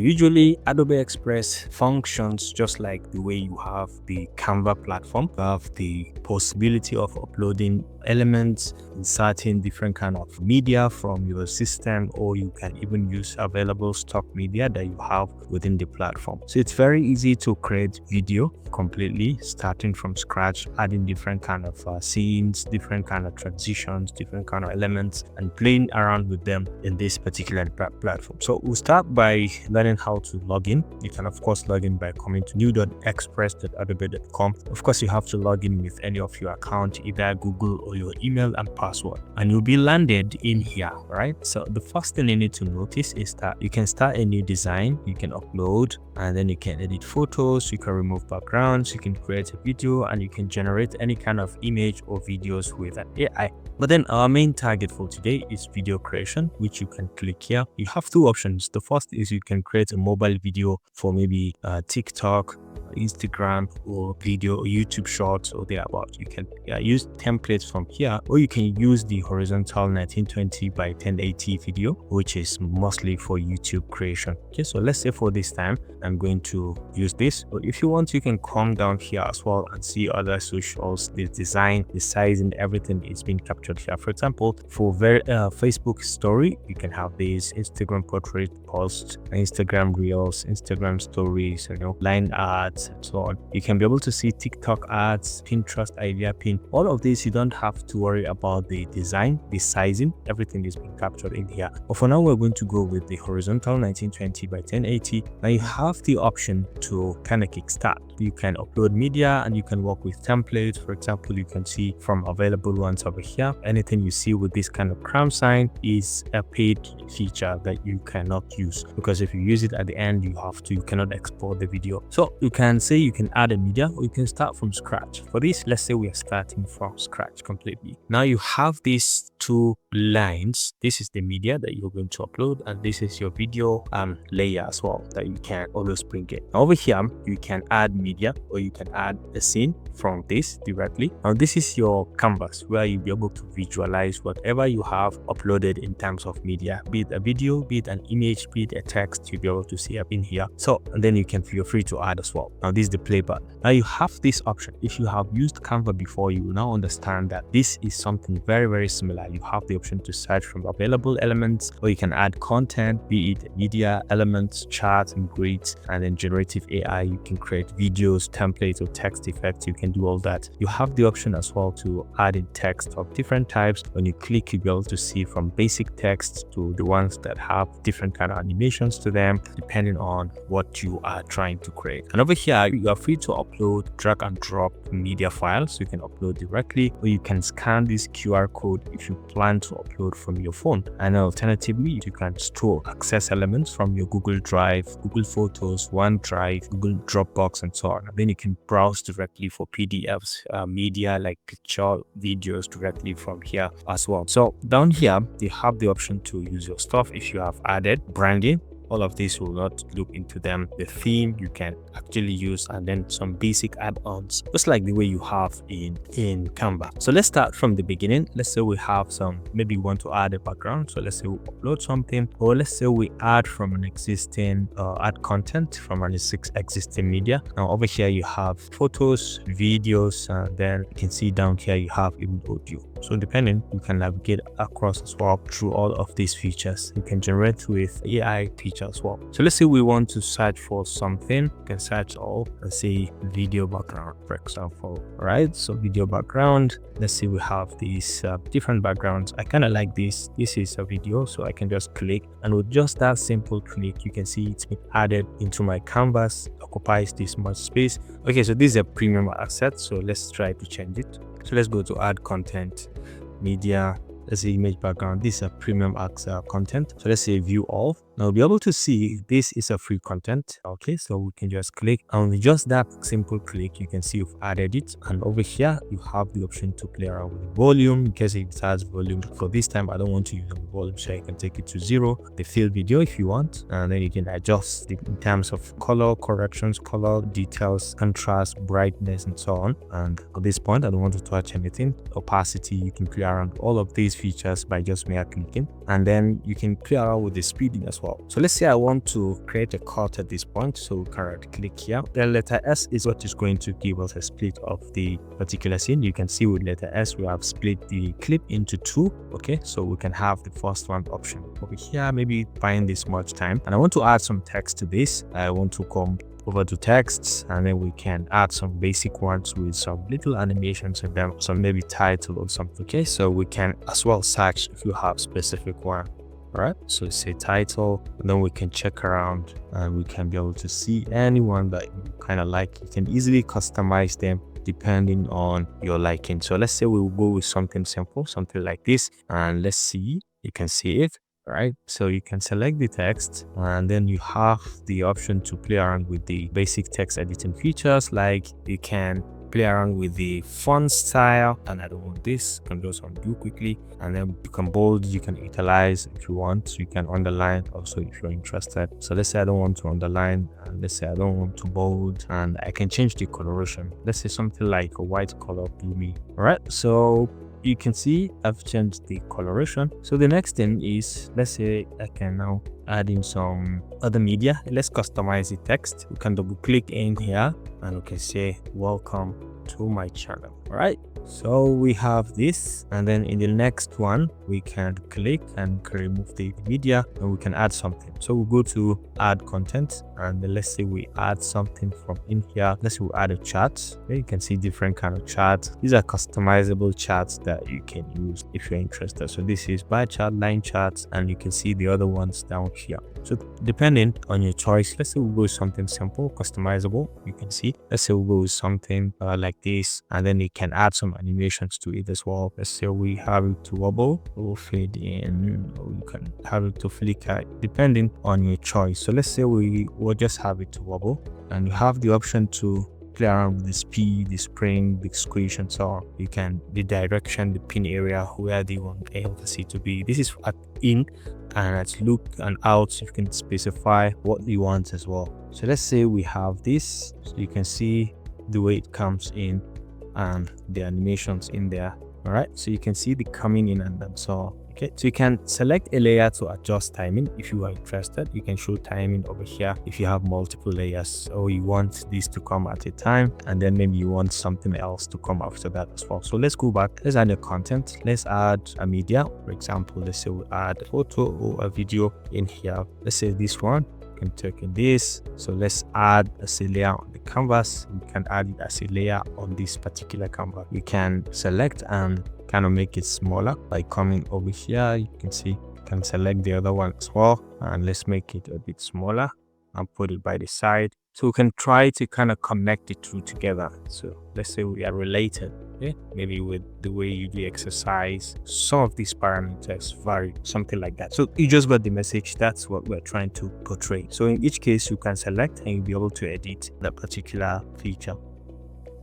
Usually, Adobe Express functions just like the way you have the Canva platform. You have the possibility of uploading elements, inserting different kind of media from your system, or you can even use available stock media that you have within the platform. So it's very easy to create video completely, starting from scratch, adding different kind of scenes, different kind of transitions, different kind of elements, and playing around with them in this particular platform. So we'll start by learning how to log in. You can of course log in by coming to new.express.adobe.com. Of course, you have to log in with any of your account, either Google or your email and password, and you'll be landed in here, right? So the first thing you need to notice is that you can start a new design, you can upload, and then you can edit photos, you can remove backgrounds, you can create a video, and you can generate any kind of image or videos with an AI. But then our main target for today is video creation, which you can click here. You have two options. The first is you can create a mobile video for maybe TikTok, Instagram, or video or YouTube shorts or thereabout. You can use templates from here, or you can use the horizontal 1920 by 1080 video, which is mostly for YouTube creation. Okay, so let's say for this time I'm going to use this, but if you want, you can come down here as well and see other socials, the design, the size, and everything is being captured here. For example, for Facebook story, you can have these Instagram portrait posts, Instagram reels, Instagram stories, line art, and so on. You can be able to see TikTok ads, Pinterest idea pin. All of this, you don't have to worry about the design, the sizing. Everything is being captured in here. But for now, we're going to go with the horizontal 1920 by 1080. Now you have the option to kind of kickstart. You can upload media and you can work with templates. For example, you can see from available ones over here. Anything you see with this kind of crown sign is a paid feature that you cannot use, because if you use it at the end, you cannot export the video. So you can say you can add a media, or you can start from scratch. For this, let's say we are starting from scratch completely. Now you have these two lines. This is the media that you're going to upload, and this is your video layer as well that you can always bring in. Over here, you can add media, or you can add a scene from this directly. Now this is your canvas where you'll be able to visualize whatever you have uploaded in terms of media, be it a video, be it an image, be it a text. You'll be able to see up in here. So, and then you can feel free to add as well. Now this is the play button. Now you have this option. If you have used Canva before, you will now understand that this is something very, very similar. You have the option to search from available elements, or you can add content, be it media, elements, charts, and grids, and then generative AI. You can create videos, templates, or text effects. You can do all that. You have the option as well to add in text of different types. When you click, you'll be able to see from basic text to the ones that have different kind of animations to them, depending on what you are trying to create. And over here, you are free to upload, drag and drop media files. You can upload directly, or you can scan this QR code if you plan to upload from your phone. And alternatively, you can store access elements from your Google Drive, Google Photos, OneDrive, Google Dropbox, and so on. And then you can browse directly for PDFs, media like picture, videos directly from here as well. So down here, you have the option to use your stuff. If you have added branding, all of this will not look into them. The theme you can actually use, and then some basic add-ons, just like the way you have in Canva. So let's start from the beginning. Let's say we have maybe we want to add a background. So let's say we upload something, or let's say we add from an existing add content from an existing media. Now over here you have photos, videos, and then you can see down here you have even audio. So depending, you can navigate across as well through all of these features. You can generate with AI feature as well. So let's say we want to search for something. You can search all, let's say video background, for example. All right, so video background. Let's say we have these different backgrounds. I kind of like this. This is a video, so I can just click, and with just that simple click, you can see it's been added into my canvas. Occupies this much space. Okay, so this is a premium asset, so let's try to change it. So let's go to add content, media. Let's say image background. This is a premium content. So let's say view all. Now we'll be able to see this is a free content. Okay, so we can just click, and with just that simple click, you can see you've added it. And over here, you have the option to play around with the volume in case it has volume. For this time, I don't want to use the volume, so I can take it to 0. The fill video if you want, and then you can adjust it in terms of color corrections, color details, contrast, brightness, and so on. And at this point, I don't want to touch anything. Opacity, you can play around all of these features by just mere clicking, and then you can play around with the speeding as well. well. So let's say I want to create a cut at this point. So we can right click here. The letter S is what is going to give us a split of the particular scene. You can see with letter S, we have split the clip into two. Okay, so we can have the first one option over here, maybe buying this much time. And I want to add some text to this. I want to come over to texts, and then we can add some basic ones with some little animations in them, some maybe title or something. Okay, so we can as well search if you have specific one. All right, so say title, and then we can check around and we can be able to see anyone that you kind of like. You can easily customize them depending on your liking. So let's say we will go with something simple, something like this, and let's see, you can see it. Right, so you can select the text, and then you have the option to play around with the basic text editing features, like you can play around with the font style. And I don't want this, you can just undo quickly, and then you can bold, you can italize if you want, you can underline also if you're interested. So let's say I don't want to underline, and let's say I don't want to bold, and I can change the coloration. Let's say something like a white color, gloomy. All right, so you can see I've changed the coloration. So the next thing is, let's say I can now add in some other media. Let's customize the text. We can double click in here and we can say welcome to my channel. All right, so we have this, and then in the next one we can click and remove the media, and we can add something. So we'll go to add content, and then let's say we add something from in here. Let's say we add a chart. Okay, you can see different kind of charts. These are customizable charts that you can use if you're interested. So this is bar chart, line charts, and you can see the other ones down here. So depending on your choice, let's say we'll go with something simple, customizable. You can see, let's say we'll go with something like this, and then you can add some animations to it as well. Let's say we have it to wobble, we'll fade in, or we can have it to flicker, depending on your choice. So let's say we will just have it to wobble, and you have the option to play around with the speed, the spring, the squish, and so on. You can, the direction, the pin area, where do you want emphasis to be. This is at in, and at look and out, you can specify what you want as well. So let's say we have this, so you can see the way it comes in and the animations in there. All right, so you can see the coming in and so on. Okay, so you can select a layer to adjust timing if you are interested. You can show timing over here if you have multiple layers, or you want this to come at a time, and then maybe you want something else to come after that as well. So let's go back, let's add a content, let's add a media. For example, let's say we add a photo or a video in here. Let's say this one, can take in this. So let's add a layer on the canvas. We can add it as a layer on this particular canvas. You can select and kind of make it smaller by coming over here. You can see, you can select the other one as well, and let's make it a bit smaller and put it by the side. So we can try to kind of connect the two together. So let's say we are related, okay? Maybe with the way you do exercise, some of these parameters vary, something like that. So you just got the message. That's what we're trying to portray. So in each case, you can select and you'll be able to edit that particular feature.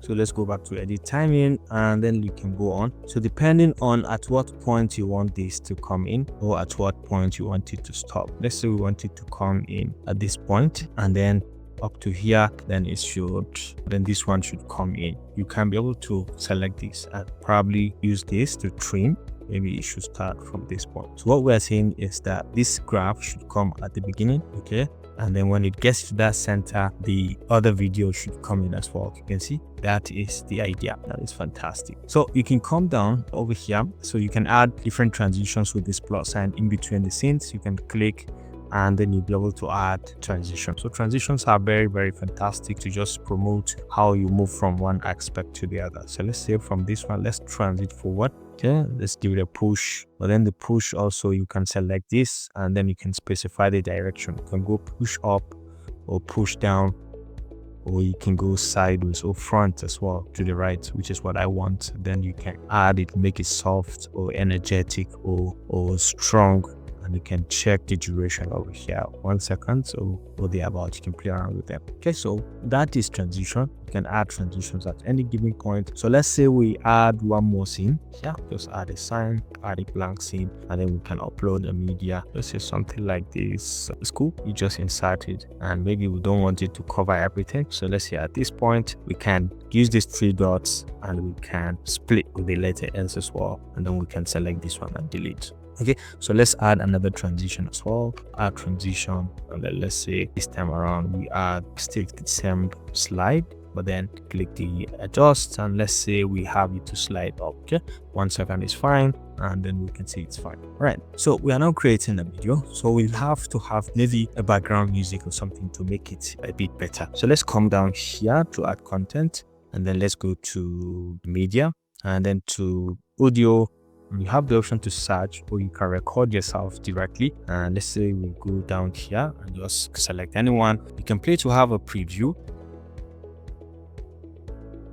So let's go back to edit timing, and then you can go on. So depending on at what point you want this to come in, or at what point you want it to stop. Let's say we want it to come in at this point, and then up to here, then it should, then this one should come in. You can be able to select this and probably use this to trim. Maybe it should start from this point. So what we're saying is that this graph should come at the beginning, okay? And then when it gets to that center, the other video should come in as well. You can see that is the idea. That is fantastic. So you can come down over here. So you can add different transitions with this plus sign in between the scenes. You can click, and then you'll be able to add transitions. So transitions are very, very fantastic to just promote how you move from one aspect to the other. So let's say from this one, let's transit forward. Okay, let's give it a push. But then the push also, you can select this, and then you can specify the direction. You can go push up or push down, or you can go sideways or front as well to the right, which is what I want. Then you can add it, make it soft or energetic or strong. And you can check the duration over here, 1 second or thereabout. You can play around with them. Okay, so that is transition. You can add transitions at any given point. So let's say we add one more scene. Yeah, just add a sign, add a blank scene, and then we can upload a media. Let's say something like this. It's cool. You just insert it, and maybe we don't want it to cover everything. So let's say at this point we can use these 3 dots, and we can split with the letter S as well, and then we can select this one and delete. Okay, so let's add another transition as well. Add transition, and then let's say this time around we add still the same slide, but then click the adjust, and let's say we have it to slide up. Okay, 1 second is fine, and then we can see it's fine. All right, so we are now creating a video, so we'll have to have maybe a background music or something to make it a bit better. So let's come down here to add content, and then let's go to media, and then to audio. You have the option to search, or you can record yourself directly. And let's say we go down here and just select anyone. You can play to have a preview.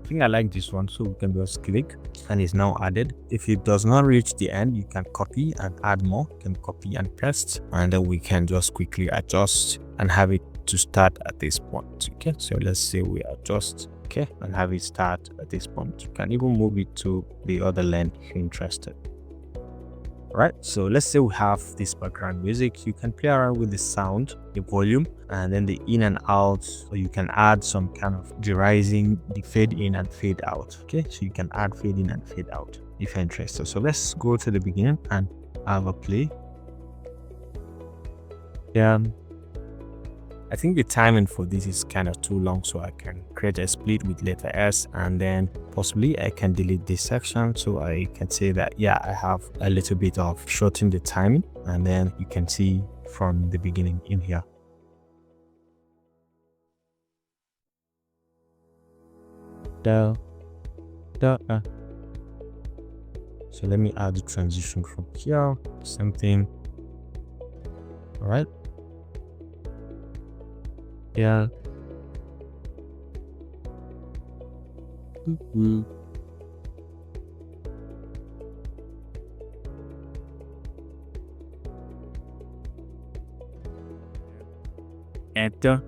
I think I like this one, so we can just click and it's now added. If it does not reach the end, you can copy and add more. You can copy and paste, and then we can just quickly adjust and have it to start at this point. Okay, so let's say we adjust, okay, and have it start at this point. You can even move it to the other length if you're interested. Right, so let's say we have this background music. You can play around with the sound, the volume, and then the in and out, so you can add some kind of derising the fade in and fade out. Okay, so you can add fade in and fade out if you're interested. So let's go to the beginning and have a play. Yeah, I think the timing for this is kind of too long, so I can create a split with letter S, and then possibly I can delete this section, so I can say that, yeah, I have a little bit of shorten the timing, and then you can see from the beginning in here. So let me add the transition from here, same thing. All right. Yeah. Enter.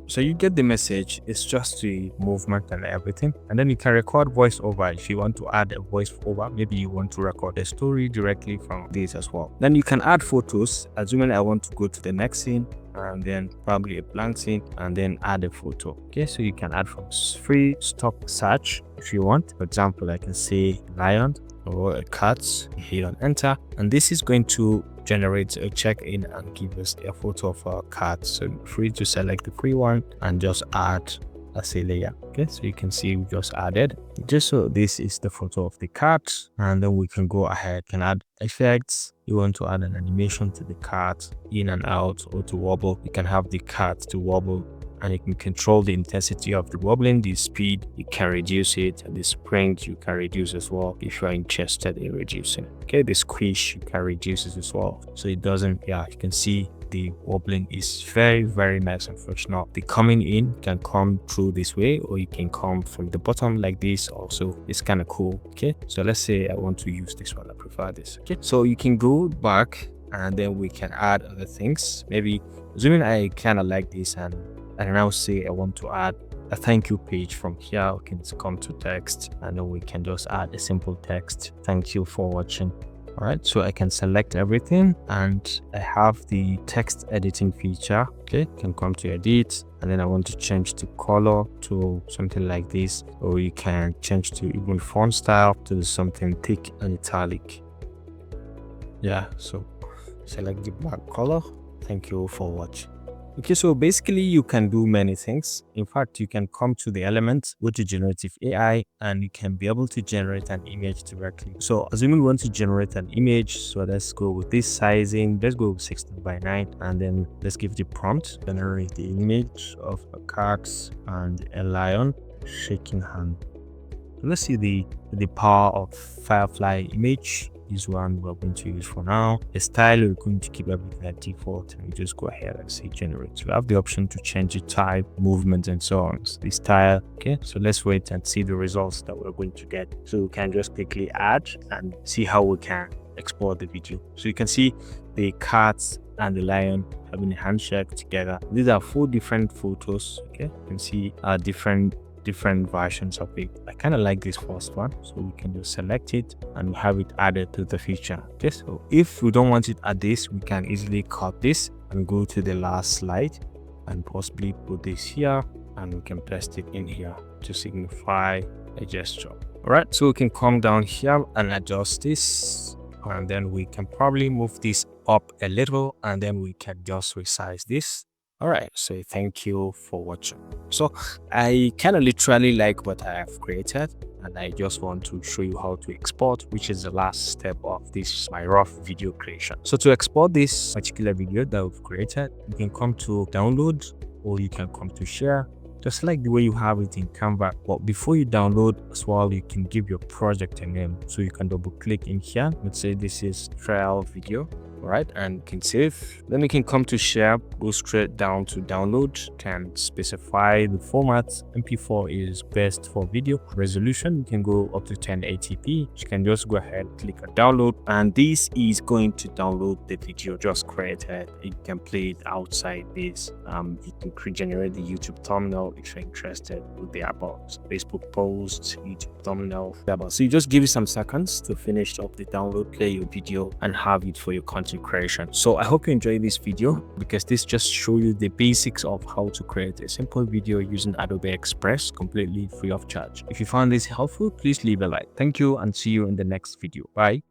So you get the message. It's just the movement and everything, and then you can record voiceover if you want to add a voiceover. Maybe you want to record a story directly from this as well. Then you can add photos. Assuming I want to go to the next scene, and then probably a blank scene, and then add a photo. Okay, so you can add from free stock search if you want. For example, I can say lion or a cat. Hit on enter, and this is going to generate a check-in and give us a photo of our cat. So free to select the free one and just add as a layer. Okay, so you can see we just added. Just so this is the photo of the cat, and then we can go ahead, can add effects. You want to add an animation to the cat, in and out, or to wobble. You can have the cat to wobble, and you can control the intensity of the wobbling, the speed, you can reduce it, and the sprint you can reduce as well if you are interested in reducing. Okay, the squish you can reduce it as well, so it doesn't, yeah, you can see the wobbling is very, very nice and functional. The coming in can come through this way, or you can come from the bottom like this. Also, it's kind of cool. Okay, so let's say I want to use this one, I prefer this. Okay, so you can go back, and then we can add other things. Maybe assuming I kind of like this, and now say I want to add a thank you page. From here we can come to text, and then we can just add a simple text, thank you for watching. All right, so I can select everything, and I have the text editing feature. Okay, can come to edit, and then I want to change the color to something like this, or you can change to even font style to something thick and italic. Yeah, so select the black color. Thank you for watching. Okay, so basically you can do many things. In fact, you can come to the element with the generative AI, and you can be able to generate an image directly. So assuming we want to generate an image, so let's go with this sizing. Let's go with 16:9, and then let's give the prompt, generate the image of a cat and a lion shaking hand. So let's see the power of Firefly image. This one we're going to use for now. The style, we're going to keep everything at default, and we just go ahead and say generate. So we have the option to change the type, movement, and so on. So the style. Okay, so let's wait and see the results that we're going to get. So we can just quickly add and see how we can export the video. So you can see the cat and the lion having a handshake together. These are 4 different photos. Okay, you can see different versions of it. I kind of like this first one, so we can just select it and have it added to the feature. Okay, so if we don't want it at this, we can easily cut this and go to the last slide and possibly put this here, and we can paste it in here to signify a gesture. All right, so we can come down here and adjust this, and then we can probably move this up a little, and then we can just resize this. All right, so thank you for watching. So I kind of literally like what I have created, and I just want to show you how to export, which is the last step of this my rough video creation. So to export this particular video that we've created, you can come to download, or you can come to share, just like the way you have it in Canva. But before you download as well, you can give your project a name. So you can double click in here. Let's say this is trial video. All right, and you can save. Then you can come to share, go straight down to download, can specify the format. MP4 is best for video resolution. You can go up to 1080p. You can just go ahead, click on download, and this is going to download the video just created. You can play it outside this. You can generate the YouTube thumbnail if you're interested with the about Facebook post, YouTube thumbnail. So you just give it some seconds to finish up the download, play your video, and have it for your content creation. So I hope you enjoyed this video, because this just show you the basics of how to create a simple video using Adobe Express completely free of charge. If you found this helpful, please leave a like. Thank you, and see you in the next video. Bye.